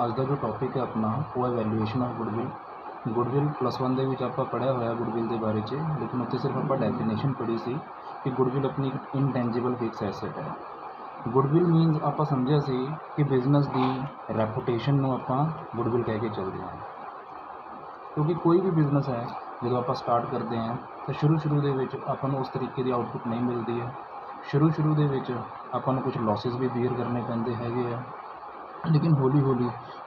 ਅੱਜ ਦਾ जो टॉपिक है अपना वो है वैल्यूएशन ऑफ गुडविल। गुडविल +1 ਦੇ ਵਿੱਚ ਆਪਾਂ ਪੜ੍ਹਿਆ ਹੋਇਆ ਗੁਡविल ਦੇ ਬਾਰੇ 'ਚ, ਲੇਕਿन ਉੱਥੇ ਸਿਰਫ ਆਪਾਂ ਡੈਫੀਨੇਸ਼ਨ ਪੜ੍ਹੀ ਸੀ ਕਿ ਗੁਡविल ਆਪਣੀ ਇੱਕ ਇਨਟੈਂਜੀਬਲ ਫਿਕਸ ਐਸੈਟ ਹੈ। ਗੁਡविल ਮੀਨਸ ਆਪਾਂ ਸਮਝਿਆ ਸੀ ਕਿ ਬਿਜ਼ਨਸ ਦੀ ਰੈਪੂਟੇਸ਼ਨ ਨੂੰ ਆਪਾਂ ਗੁਡविल ਕਹਿ ਕੇ ਚੱਲਦੇ ਹਾਂ, ਕਿਉਂਕਿ ਕੋਈ ਵੀ ਬਿਜ਼ਨਸ ਹੈ ਜਦੋਂ ਆਪਾਂ ਸਟਾਰਟ ਕਰਦੇ ਹਾਂ ਤਾਂ ਸ਼ੁਰੂ ਦੇ ਵਿੱਚ ਆਪਾਂ ਨੂੰ ਉਸ ਤਰੀਕੇ ਦੀ ਆਊਟਪੁੱਟ ਨਹੀਂ ਮਿਲਦੀ ਹੈ। ਸ਼ੁਰੂ ਦੇ ਵਿੱਚ ਆਪਾਂ ਨੂੰ ਕੁਝ ਲੌਸਿਸ ਵੀ ਬੀਅਰ ਕਰਨੇ ਪੈਂਦੇ ਹੈਗੇ ਆ, ਲੇਕਿਨ ਹੌਲੀ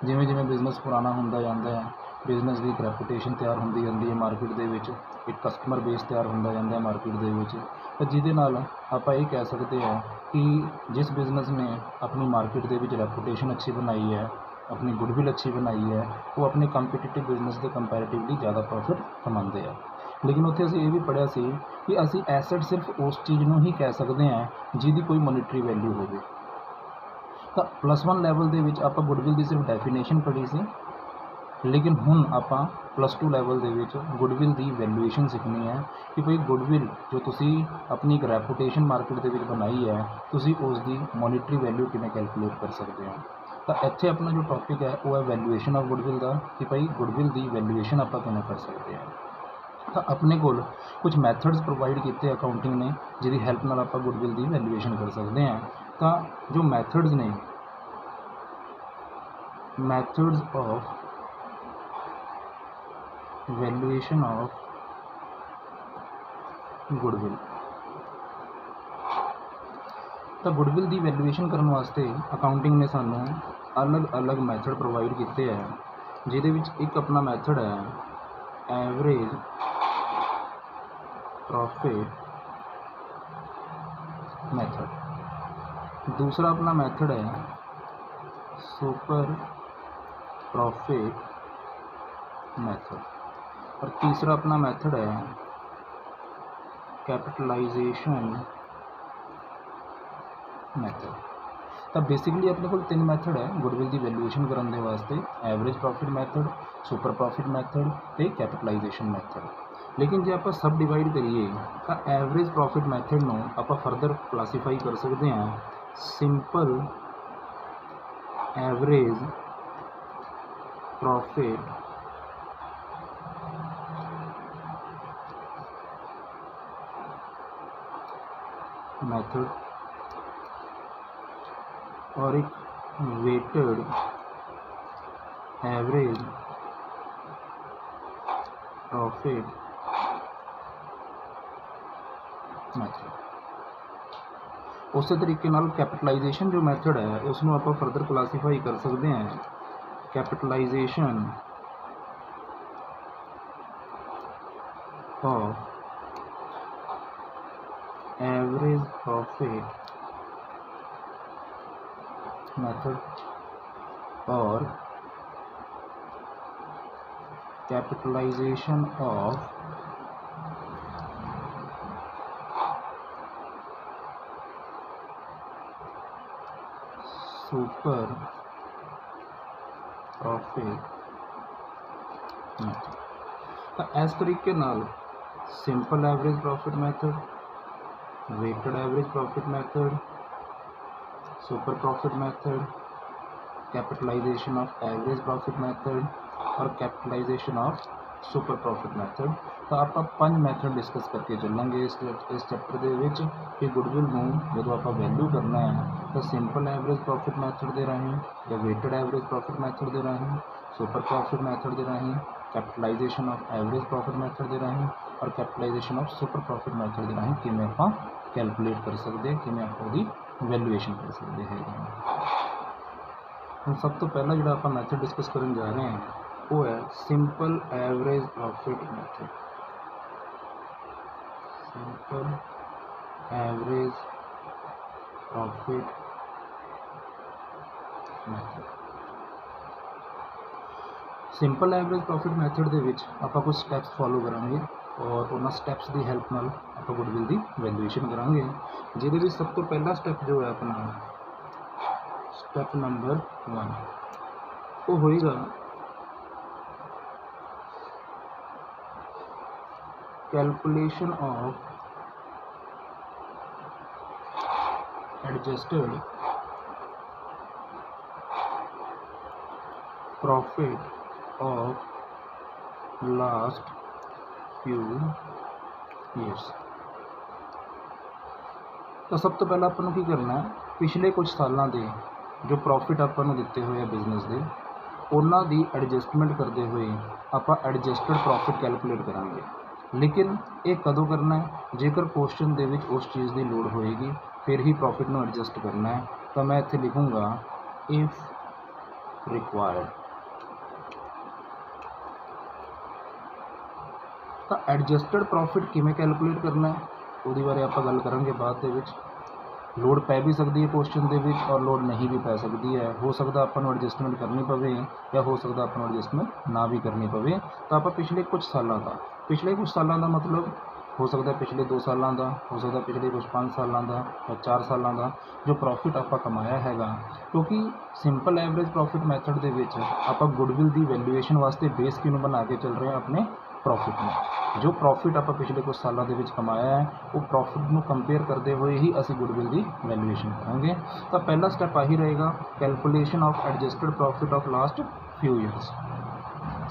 ਜਿਵੇਂ ਬਿਜ਼ਨਸ ਪੁਰਾਣਾ ਹੁੰਦਾ ਜਾਂਦਾ ਹੈ, ਬਿਜ਼ਨਸ ਦੀ ਇੱਕ ਰੈਪੂਟੇਸ਼ਨ ਤਿਆਰ ਹੁੰਦੀ ਜਾਂਦੀ ਹੈ ਮਾਰਕੀਟ ਦੇ ਵਿੱਚ, ਇੱਕ ਕਸਟਮਰ ਬੇਸ ਤਿਆਰ ਹੁੰਦਾ ਜਾਂਦਾ ਹੈ ਮਾਰਕੀਟ ਦੇ ਵਿੱਚ, ਤਾਂ ਜਿਹਦੇ ਨਾਲ ਆਪਾਂ ਇਹ ਕਹਿ ਸਕਦੇ ਹਾਂ ਕਿ ਜਿਸ ਬਿਜ਼ਨਸ ਨੇ ਆਪਣੀ ਮਾਰਕੀਟ ਦੇ ਵਿੱਚ ਰੈਪੂਟੇਸ਼ਨ ਅੱਛੀ ਬਣਾਈ ਹੈ, ਆਪਣੀ ਗੁਡविल ਅੱਛੀ ਬਣਾਈ ਹੈ, ਉਹ ਆਪਣੇ ਕੰਪੀਟੀਟਿਵ ਬਿਜ਼ਨਸ ਦੇ ਕੰਪੈरेटिवली ਜ਼ਿਆਦਾ ਪ੍ਰੋਫਿਟ ਕਮਾਉਂਦੇ ਆ। ਲੇਕਿਨ ਉੱਥੇ ਅਸੀਂ ਇਹ ਵੀ ਪੜ੍ਹਿਆ ਸੀ ਕਿ ਅਸੀਂ ਐਸੈਟ ਸਿਰਫ ਉਸ ਚੀਜ਼ ਨੂੰ ਹੀ ਕਹਿ ਸਕਦੇ ਹਾਂ ਜਿਹਦੀ ਕੋਈ ਮੋਨੀਟਰੀ ਵੈਲਿਊ ਹੋਵੇ। ਤਾਂ +1 ਲੈਵਲ ਦੇ ਵਿੱਚ ਆਪਾਂ ਗੁਡविल ਦੀ ਸਿਰਫ ਡੈਫੀਨੇਸ਼ਨ ਪੜ੍ਹੀ ਸੀ, ਲੇਕਿਨ ਹੁਣ ਆਪਾਂ +2 ਲੈਵਲ ਦੇ ਵਿੱਚ ਗੁਡविल ਦੀ ਵੈਲਿਊਏਸ਼ਨ ਸਿੱਖਣੀ ਹੈ ਕਿ ਭਈ ਗੁਡविल ਜੋ ਤੁਸੀਂ ਆਪਣੀ ਇੱਕ ਰੈਪੂਟੇਸ਼ਨ ਮਾਰਕੀਟ ਦੇ ਵਿੱਚ ਬਣਾਈ ਹੈ, ਤੁਸੀਂ ਉਸ ਦੀ ਮੋਨੀਟਰੀ ਵੈਲਿਊ ਕਿਵੇਂ ਕੈਲਕੂਲੇਟ ਕਰ ਸਕਦੇ ਹੋ। ਤਾਂ ਇੱਥੇ ਆਪਣਾ ਜੋ ਟੌਪਿਕ ਹੈ ਉਹ ਹੈ ਵੈਲਿਊਏਸ਼ਨ ਆਫ ਗੁਡविल ਦਾ, ਕਿ ਭਈ ਗੁਡविल ਦੀ ਵੈਲਿਊਏਸ਼ਨ ਆਪਾਂ ਕਿਵੇਂ ਕਰ ਸਕਦੇ ਹਾਂ। ਤਾਂ ਆਪਣੇ ਕੋਲ ਕੁਝ ਮੈਥਡਸ ਪ੍ਰੋਵਾਈਡ ਕੀਤੇ ਅਕਾਊਂਟਿੰਗ ਨੇ ਜਿਹਦੀ ਹੈਲਪ ਨਾਲ ਆਪਾਂ ਗੁਡविल ਦੀ ਵੈਲਿਊਏਸ਼ਨ ਕਰ ਸਕਦੇ ਹਾਂ। ਤਾਂ ਜੋ ਮੈਥਡਸ ਨੇ, ਮੈਥਡਸ ਆਫ ਵੈਲਿਊਏਸ਼ਨ ਆਫ ਗੁਡविल। ਤਾਂ ਗੁਡविल ਦੀ ਵੈਲਿਊਏਸ਼ਨ ਕਰਨ ਵਾਸਤੇ ਅਕਾਊਂਟਿੰਗ ਨੇ ਸਾਨੂੰ ਅਲੱਗ ਮੈਥਡ ਪ੍ਰੋਵਾਈਡ ਕੀਤੇ ਹੈ, ਜਿਹਦੇ ਵਿੱਚ ਇੱਕ ਆਪਣਾ ਮੈਥਡ ਹੈ ਐਵਰੇਜ ਪ੍ਰੋਫਿਟ ਮੈਥਡ, ਦੂਸਰਾ ਆਪਣਾ ਮੈਥਡ ਹੈ ਸੁਪਰ प्रॉफिट मेथड, और तीसरा अपना मेथड है कैपिटलाइजेशन मेथड। तो बेसिकली अपने को 3 मैथड है गुडविल की वैल्यूएशन करने के वास्ते, average profit method, super profit method ते कैपिटलाइजेशन मैथड। लेकिन जो आप सब डिवाइड करिए तो एवरेज प्रॉफिट मैथड नूं आप फरदर क्लासीफाई कर सकते हैं सिंपल एवरेज प्रॉफिट मेथड और एक वेटेड एवरेज प्रॉफिट मैथड। उस तरीके नाल कैपिटलाइजेशन जो मैथड है उसनों आप फरदर क्लासीफाई कर सकते हैं capitalization of average profit method और capitalization of super profit method. तो इस तरीके नाल simple average profit method, weighted average profit method, super profit method, capitalization of average profit method और capitalization of super profit method. तो आप 5 method discuss करके चलेंगे इस चैप्टर के विच कि गुडविल नूं जदों आप वैल्यू करना है तो सिंपल एवरेज प्रॉफिट मैथड के राही या वेटेड एवरेज प्रॉफिट मैथड के राही, सुपर प्रॉफिट मैथड के राही, capitalization of average profit method के राही और capitalization of super profit method के राही किवें आपां कैलकुलेट कर सकते हैं, किवें आपां उहदी वैल्यूएशन कर सकते हैं। हम सब तो पहला जो आप मैथड डिस्कस करने जा रहे हैं वो है simple average profit method. Simple average profit method. Simple average profit method दे विच आपां कुछ स्टैप्स फॉलो करांगे और उन्होंने स्टैप्स की हैल्प नाल आपां गुडविल की वैल्यूएशन करांगे, जिहदे विच सब तो पहला स्टैप जो है अपना स्टैप नंबर 1 वो होएगा calculation of adjusted profit of last few years. तो सब तो पहले अपन की करना है, पिछले कुछ सालों के जो प्रॉफिट अपन दिते हुए बिजनेस के उन्हों की एडजस्टमेंट करते हुए आप एडजस्टेड प्रॉफिट कैलकुलेट करांगे। लेकिन ये कदों करना है, जेकर क्वेश्चन दे विच उस चीज़ की लोड़ होएगी फिर ही प्रॉफिट में एडजस्ट करना है। तो मैं इत्थे लिखूँगा इफ रिक्वायर्ड। तो एडजस्टेड प्रॉफिट किमें कैलकुलेट करना है वो बारे आप गल करांगे बाद दे विच। लोड़ पै भी सकती है क्वेश्चन के विच और लोड़ नहीं भी पै सकती है। हो सकता अपन एडजस्टमेंट करनी पवे या हो सकता अपन एडजस्टमेंट ना भी करनी पवे। तो आप पिछले कुछ सालों का मतलब हो सकता है पिछले 2 सालों का, हो सकता है पिछले कुछ 5 सालों का या 4 सालों का जो प्रॉफिट आप कमाया हैगा। क्योंकि सिंपल एवरेज प्रॉफिट मैथड के विच आप गुडविल की वैल्यूएशन वास्ते बेस क्यों बना के चल रहे हैं अपने प्रॉफिट में। जो प्रॉफिट आप पिछले कुछ सालों के कमाया है वो प्रॉफिट में कंपेयर करते हुए ही असी गुडविल की वैल्यूएशन करांगे। तो पहला स्टैप आही रहेगा calculation of adjusted profit of last few years.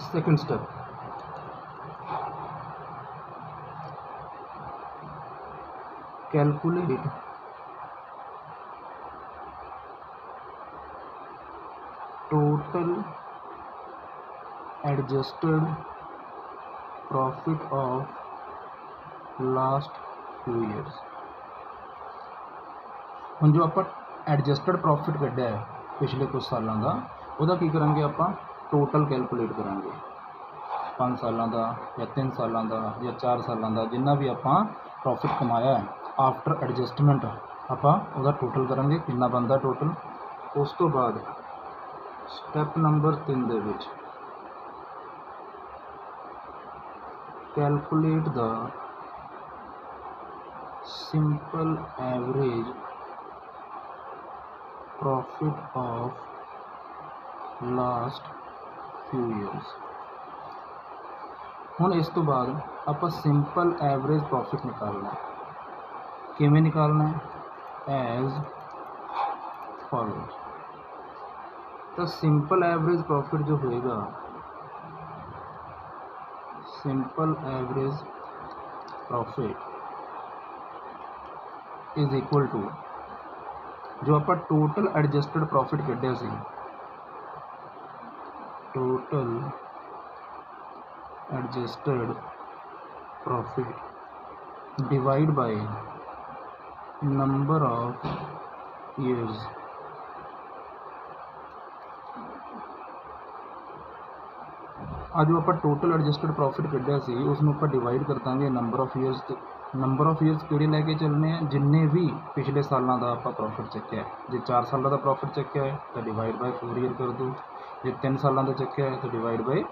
Second step calculate total adjusted profit of last few years. हम जो आप एडजस्टेड प्रॉफिट कढ़िया है पिछले कुछ सालों का वह की करेंगे आप टोटल कैलकुलेट करेंगे 5 सालों का या 3 सालों का या 4 सालों का जिन्ना भी आप प्रॉफिट कमाया है आफ्टर एडजस्टमेंट आप टोटल करेंगे कितना बनता टोटल। उस तो बाद step number 3 they which calculate the simple average profit of last few years. हुण इस तो बाद आप सिंपल एवरेज प्रॉफिट निकालना है। किवें निकालना है एज फॉलोज। तो सिंपल एवरेज प्रॉफिट जो होएगा simple average profit is equal to जो आप टोटल एडजस्टेड प्रॉफिट कढ़िया सी total adjusted profit divide by number of years आज जो आप टोटल एडजस्टेड प्रॉफिट कढ़िया सी उसनों आप डिवाइड कर देंगे number of years. Number of years किहड़े लैके चलने हैं जिन्ने भी पिछले सालों का आप प्रॉफिट चक्या है। जो 4 सालों का प्रॉफिट चक्या है तो डिवाइड बाय 4 ईयर कर दो। जो 3 सालों का चक्या है तो डिवाइड बाय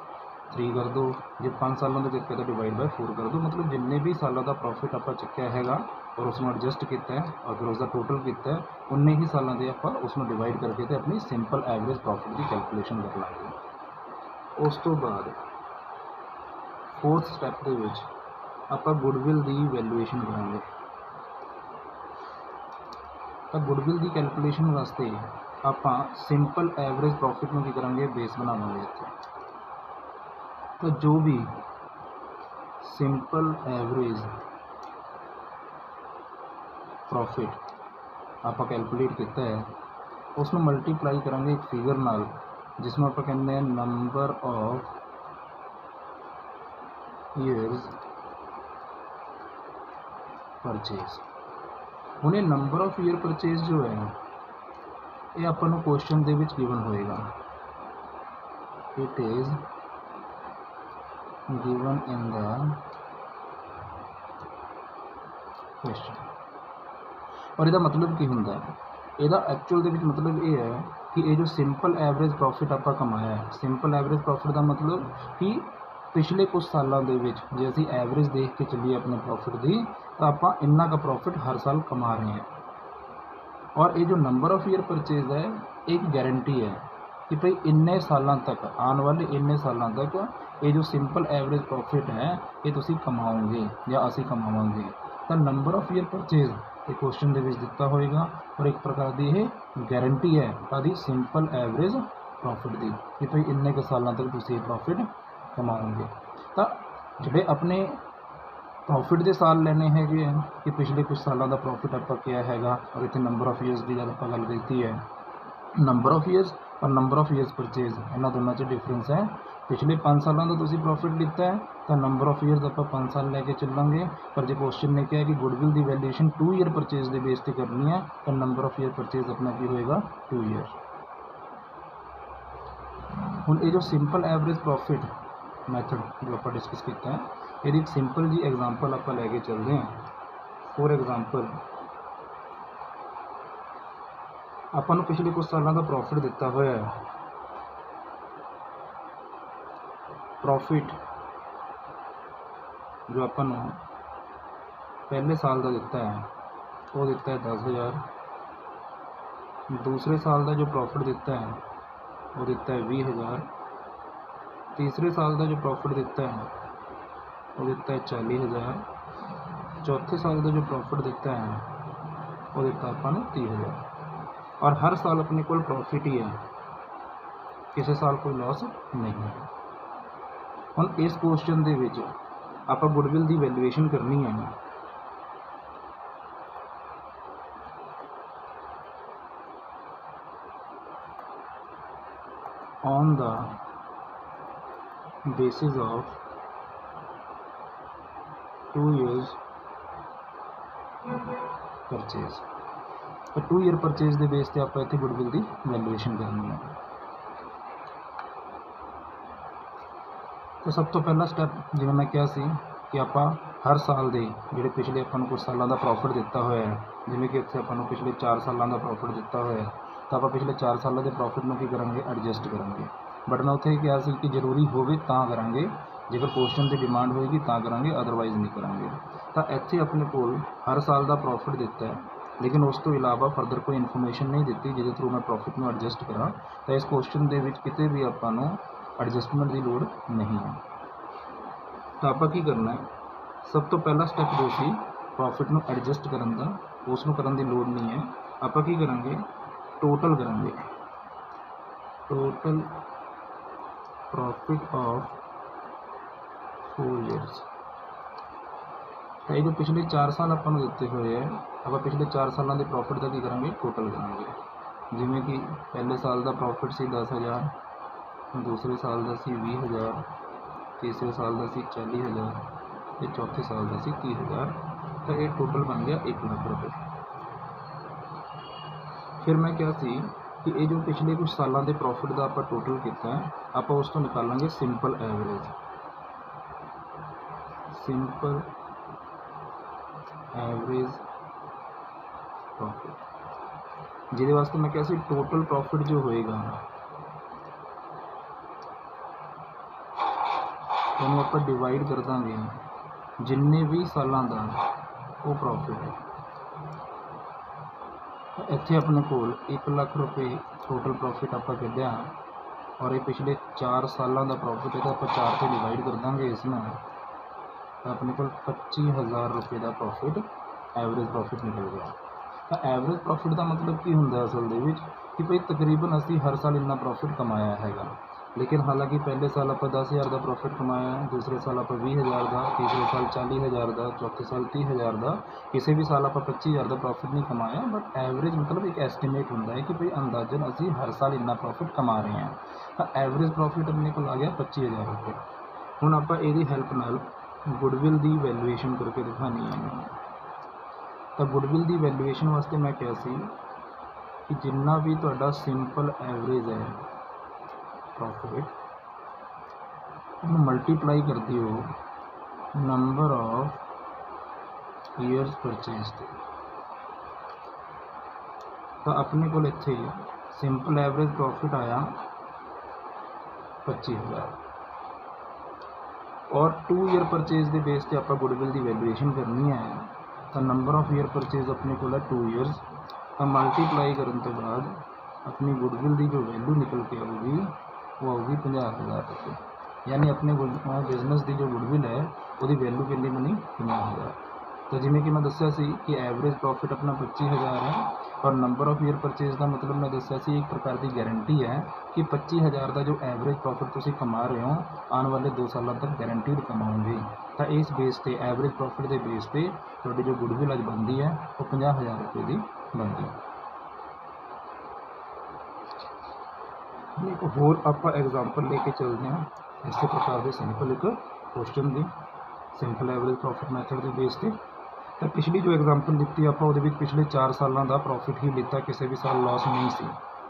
3 कर दो। जो 5 सालों का चक्या तो डिवाइड बाय 4 कर दो। मतलब जिन्ने भी सालों का प्रॉफिट आप चक्या हैगा और उसमें एडजस्ट किया है और फिर उसका टोटल किया है उन्ने ही सालों के आप उसमें डिवाइड करके तो अपनी सिंपल एवरेज प्रॉफिट की कैलकुलेशन कर लाँगे। उस तो बाद फोर्थ स्टैप के विच आप गुडविल की वैल्यूएशन करांगे। तो गुडविल की कैलकुलेशन वास्ते आप सिंपल एवरेज प्रॉफिट में की करांगे बेस बनावांगे इत्थे। तो जो भी सिंपल एवरेज प्रॉफिट आप कैलकुलेट किया है उसमें मल्टीप्लाई करांगे एक फिगर नाल जिसमें आप कहते हैं नंबर ऑफ ईयर्स परचेज। हूँ ये नंबर ऑफ ईयर परचेज जो है ये अपन क्वेश्चन के विच गिवन होएगा। It is given in the question. और इसका मतलब की होंदा है ਇਹਦਾ एक्चुअल के मतलब ये है कि ये जो सिंपल एवरेज प्रॉफिट आप कमाया है सिंपल एवरेज प्रॉफिट का मतलब कि पिछले कुछ सालों के जे असी एवरेज देख के चलिए अपने प्रॉफिट की तो आप इन्ना का प्रॉफिट हर साल कमा रहे हैं। और ये जो नंबर ऑफ ईयर परचेज है एक गारंटी है कि भाई इन्ने सालों तक आने वाले इन्ने सालों तक ये जो सिंपल एवरेज प्रॉफिट है ये तुसी कमाओगे या असी कमावांगे। तो नंबर ऑफ ईयर परचेज ये क्वेश्चन के दिता होएगा और एक प्रकार की यह गारंटी है ताकि सिंपल एवरेज प्रॉफिट की कि भाई इन्ने कुछ सालों तक तुसीं प्रॉफिट कमाओगे। तो जिहड़े अपने प्रॉफिट के साल लेने हैगे हैं कि पिछले कुछ सालों का प्रॉफिट आप क्या हैगा, और इतने नंबर ऑफ ईयर्स की जब आप गल की है, नंबर ऑफ ईयर्स और नंबर ऑफ ईयर्स परचेज इन्होंने दोनों च डिफरेंस है। पिछले 5 सालों का तुसीं प्रॉफिट लिता है तो नंबर ऑफ ईयर्स आप 5 साल लैके चलांगे, पर जो क्वेश्चन ने कहा कि गुडविल की वैल्यूएशन 2 ईयर परचेज के बेस पर करनी है तो नंबर ऑफ ईयर परचेज अपना की होएगा 2 ईयर। हुण ये जो सिंपल एवरेज प्रॉफिट मैथड जो आप डिस्कस किया है, ये एक सिंपल जी एग्जाम्पल आप लैके चलते हैं। फॉर एग्जाम्पल अपन पिछले कुछ सालों का प्रॉफिट दिता हुआ है, प्रॉफिट जो अपन पहले साल का दिता है वो दिता है 10,000, दूसरे साल का जो प्रॉफिट दिता है वो दिता है 20,000, तीसरे साल का जो प्रॉफिट दिता है वो दिता है 40,000, चौथे साल का जो प्रॉफिट दिता है वो दिता अपन 30,000। और हर साल अपने को प्रॉफिट ही है, किसी साल कोई लॉस नहीं है। हम इस क्वेश्चन के विच आप गुडविल की वैल्यूएशन करनी है। On the basis of 2 years purchase, तो 2 ईयर परचेज के बेस पर आप इतने गुडविल की वैल्यूएशन करनी है। तो सब तो पहला स्टैप जिवें मैं कहा सी कि आप हर साल के जोड़े पिछले अपन कुछ सालों का प्रॉफिट दिता हुआ है, जिमें कि इतने अपन पिछले 4 सालों का प्रॉफिट दिता हुआ है, तो आप पिछले 4 सालों के प्रॉफिट में की करेंगे, एडजस्ट करेंगे। बट मैं उत्थे कहा सी कि जरूरी होवे तां करांगे, जेकर क्वेश्चन की डिमांड होएगी तां करांगे, अदरवाइज नहीं करांगे। तो इत्थे अपने कोल हर साल का प्रॉफिट दिता है, लेकिन उस तो इलावा फर्दर कोई इन्फॉर्मेशन नहीं दी जिहदे थ्रू मैं प्रॉफिट में एडजस्ट करा। तो इस क्वेश्चन के विच किते भी आपां नूं एडजस्टमेंट की लोड़ नहीं है। तो आप की करना है, सब तो पहला स्टैप जो सी प्रॉफिट में एडजस्ट करन दा, उसनूं करन दी लोड़ नहीं है। आप की करांगे, टोटल करांगे, टोटल प्रॉफिट ऑफ 4 ईयर्स। तो ये जो पिछले 4 साल अपन दिते हुए है, आप पिछले 4 सालों के प्रॉफिट का की करांगे, टोटल करांगे। जिमें कि पहले साल का प्रॉफिट सी 10,000, दूसरे साल का सी 20,000, तीसरे साल का सी 40,000, तो चौथे साल का सी 30,000। तो ये टोटल बन गया 1 लाख रुपये। फिर मैं क्या सी कि ये जो पिछले कुछ सालों के प्रॉफिट का आप टोटल किया है, आप उस तो निकालेंगे simple average, simple average profit, जिहदे वास्ते मैं क्या सी टोटल प्रॉफिट जो होएगा उन्होंने आप डिवाइड कर देंगे जिन्ने भी सालों का वो प्रॉफिट है। इत्थे अपने कोल 1 लाख रुपये टोटल प्रॉफिट आप कढ़िया, और ये पिछले 4 सालों का प्रॉफिट है, तो आप 4 से डिवाइड कर देंगे इसमें, तो अपने को 25,000 रुपये का प्रॉफिट एवरेज प्रॉफिट निकल गया। तो एवरेज प्रॉफिट का मतलब की होंदा असल दे विच कि भाई तकरीबन असी हर साल इन्ना प्रॉफिट कमाया हैगा, लेकिन हालांकि पहले साल आप 10,000 का प्रॉफिट कमाया, दूसरे साल आप 20,000 का, तीसरे साल 40,000 का, चौथे साल 30,000 का, किसी भी साल आप 25,000 का प्रॉफिट नहीं कमाया। बट एवरेज मतलब एक एस्टीमेट होंदा है कि भाई अंदाजन असी हर साल इन्ना प्रॉफिट कमा रहे हैं। तो एवरेज प्रॉफिट अपने को आ गया 25,000 रुपये। हुण आपां इहदी हैल्प नाल गुडविल की वैल्यूएशन करके दिखानी है। तो गुडविल की वैल्यूएशन वास्ते मैं क्या सी कि जिन्ना भी तुहाडा सिंपल एवरेज है प्रॉफिट, मल्टीप्लाई कर दियो नंबर ऑफ ईयर्स परचेज, तो अपने को इत्थे सिंपल एवरेज प्रॉफिट आया 25,000, और 2 ईयर परचेज के बेस पर आप गुडविल की वैल्यूएशन करनी है। तो नंबर ऑफ ईयर परचेज अपने को 2 ईयर्स, तो मल्टीप्लाई करने के बाद अपनी गुडविल की जो वैल्यू निकल के आऊगी वो आऊगी 50,000 रुपये। यानी अपने बिजनेस की जो गुडविल है वो वैल्यू कितनी बनी 50,000। तो जिमें कि मैं दस्या सी कि एवरेज प्रॉफिट अपना 25,000 है, और नंबर ऑफ ईयर परचेज का मतलब मैं दस्या सी एक प्रकार की गारंटी है कि 25,000 का जो एवरेज प्रॉफिट तुसीं कमा रहे हो आने वाले 2 सालों तक गारंटीड कमाओगे। तो इस बेस पर एवरेज प्रॉफिट के बेस पर तुहाडी जो गुडविल अज बनती है वो 50,000 रुपये की बनती है। एक होर आप एग्जाम्पल लेके चलते हैं इस प्रकार के सिंपल एक क्वेश्चन की सिंपल एवरेज प्रॉफिट मैथड के बेस पर। तो पिछली जो एग्जाम्पल दी आप पिछले 4 सालों का प्रॉफिट ही लिता, किसी भी साल लॉस नहीं सी।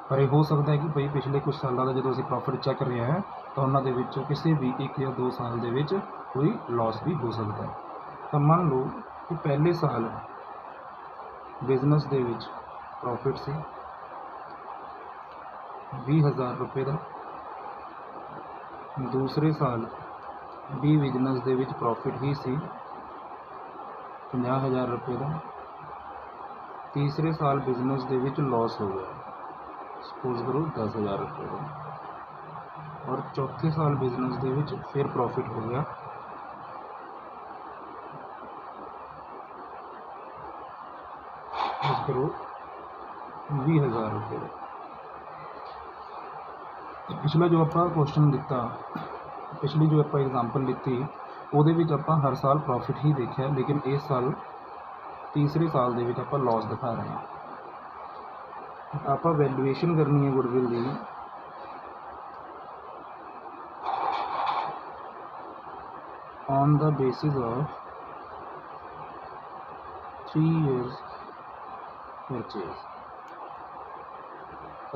पर यह हो सकता है कि भाई पिछले कुछ सालों का जो असीं प्रॉफिट चेक रहे हैं तो उन्होंने किसी भी 1 या 2 साल के कोई लॉस भी हो सकता है। तो मान लो कि पहले साल बिजनेस के प्रॉफिट से 20,000 रुपये का, दूसरे साल भी बिजनेस के प्रॉफिट ही सी 50,000 रुपये का, तीसरे साल बिजनेस के लॉस हो गया सपोज करो 10,000 रुपये का, और चौथे साल बिजनेस के फिर प्रॉफिट हो गया करो 20,000 रुपये का। पिछला जो आप क्वेश्चन दिता, पिछली जो आप एग्जाम्पल लीती वो आप हर साल प्रॉफिट ही देखा, लेकिन इस साल तीसरे साल के आप लॉस दिखा रहे हैं। आप वैल्यूएशन करनी है गुडविल की on the basis of 3 years purchase.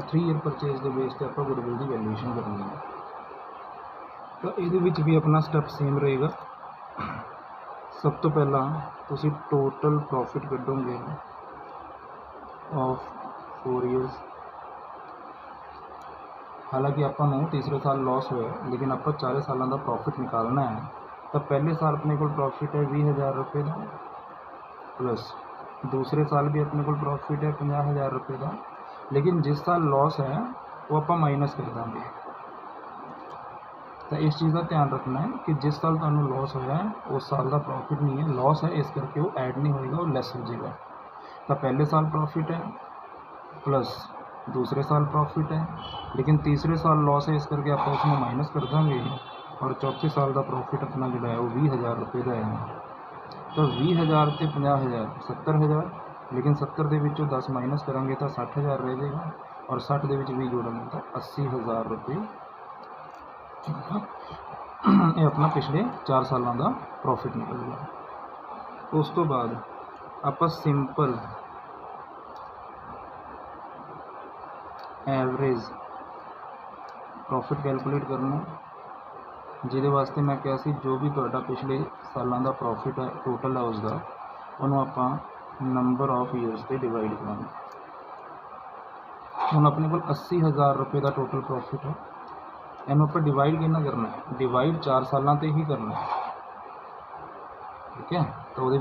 3 year purchase के बेस पर आप गुडविल की वैल्यूएशन करनी है। तो ये भी अपना स्टैप सेम रहेगा। सब तो पहला तुसी टोटल प्रॉफिट कढोगे ऑफ 4 ईयर्स। हालांकि आपको तीसरे साल लॉस होया, लेकिन आप 4 सालों का प्रॉफिट निकालना है। तो पहले साल अपने को प्रॉफिट है 20,000 रुपये का, प्लस दूसरे साल भी अपने को प्रॉफिट है 50,000 रुपये का, लेकिन जिस साल लॉस है वो आप माइनस कर देंगे। तो इस चीज़ का ध्यान रखना है कि जिस साल तुहानू लॉस होया है उस साल का प्रॉफिट नहीं है, लॉस है, इस करके वो ऐड नहीं होएगा, वो लैस हो जाएगा। तो पहले साल प्रॉफिट है प्लस दूसरे साल प्रॉफिट है, लेकिन तीसरे साल लॉस है, इस करके आप उसमें माइनस कर देंगे, और चौथे साल का प्रॉफिट अपना जो है वो 20,000 रुपये का है। तो 20,000 से 50,000 70,000, लेकिन 70 के विचों 10 माइनस करांगे तो 60,000 रह जाएगा, और 60 के 20 जोड़ेंगे तो 80,000 रुपये ये अपना पिछले 4 सालों का प्रॉफिट निकल गया। उस तो बाद आप सिंपल एवरेज प्रॉफिट कैलकुलेट करना, जिहदे वास्ते मैं कहा सी जो भी तुहाडा पिछले सालों का प्रॉफिट है टोटल है उसका उन्होंने आप नंबर ऑफ ईयर्स से डिवाइड कराना। हुण अपने को 80,000 रुपये का टोटल प्रॉफिट है, इन्हों आप डिवाइड कितना करना है, डिवाइड 4 सालों से ही करना है। ठीक है, तो वो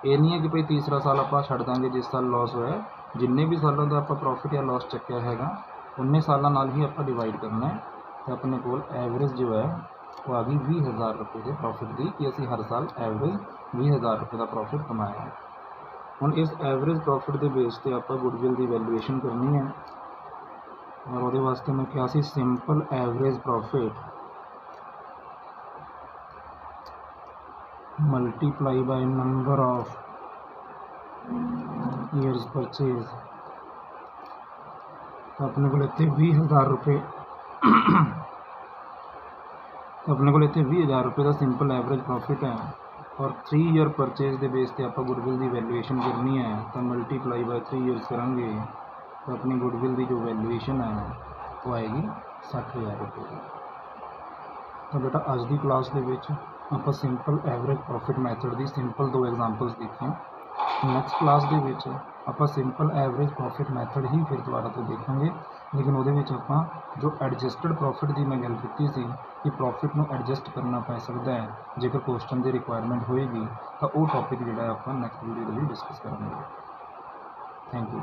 ये नहीं है कि भाई तीसरा साल आप छड़ देंगे जिस साल लॉस होया, जिन्ने भी सालों का आप प्रॉफिट या लॉस चक्या है उन्ने सालों नाल ही आप डिवाइड करना है। तो अपने को एवरेज जो है वो आ गई 20,000 रुपये के प्रॉफिट की, कि असी हर साल एवरेज 20,000 रुपये का प्रॉफिट कमाया है। हुण इस एवरेज प्रॉफिट के बेस पर आप गुडविल की वैल्यूएशन करनी है, और वो वास्ते मैं क्या सी simple average profit multiply by number of years purchase. अपने को इतने 20,000 रुपये अपने को इतने 20,000 रुपये का सिंपल एवरेज प्रॉफिट है, और 3 ईयर परचेज के बेस पर आप गुडविल की वैल्यूएशन करनी है। तो मल्टीप्लाई बाय 3 ईयर्स करांगे तो अपनी गुडविल की जो वैल्यूएशन है वो आएगी 60,000 रुपये की। तो बेटा अज की क्लास के आप सिंपल एवरेज प्रॉफिट मैथड की सिंपल 2 एग्जाम्पल्स देखी। नैक्सट क्लास के आप सिंपल एवरेज प्रॉफिट मैथड ही फिर दोबारा तो देखेंगे, लेकिन वो आप जो एडजस्टड प्रॉफिट की मैं गल की सी कि प्रॉफिट में एडजस्ट करना पै सकता है जेकर क्वेश्चन की रिक्वायरमेंट होएगी, तो वो टॉपिक जो आप नैक्सट वीडियो में डिस्कस करेंगे। Thank you.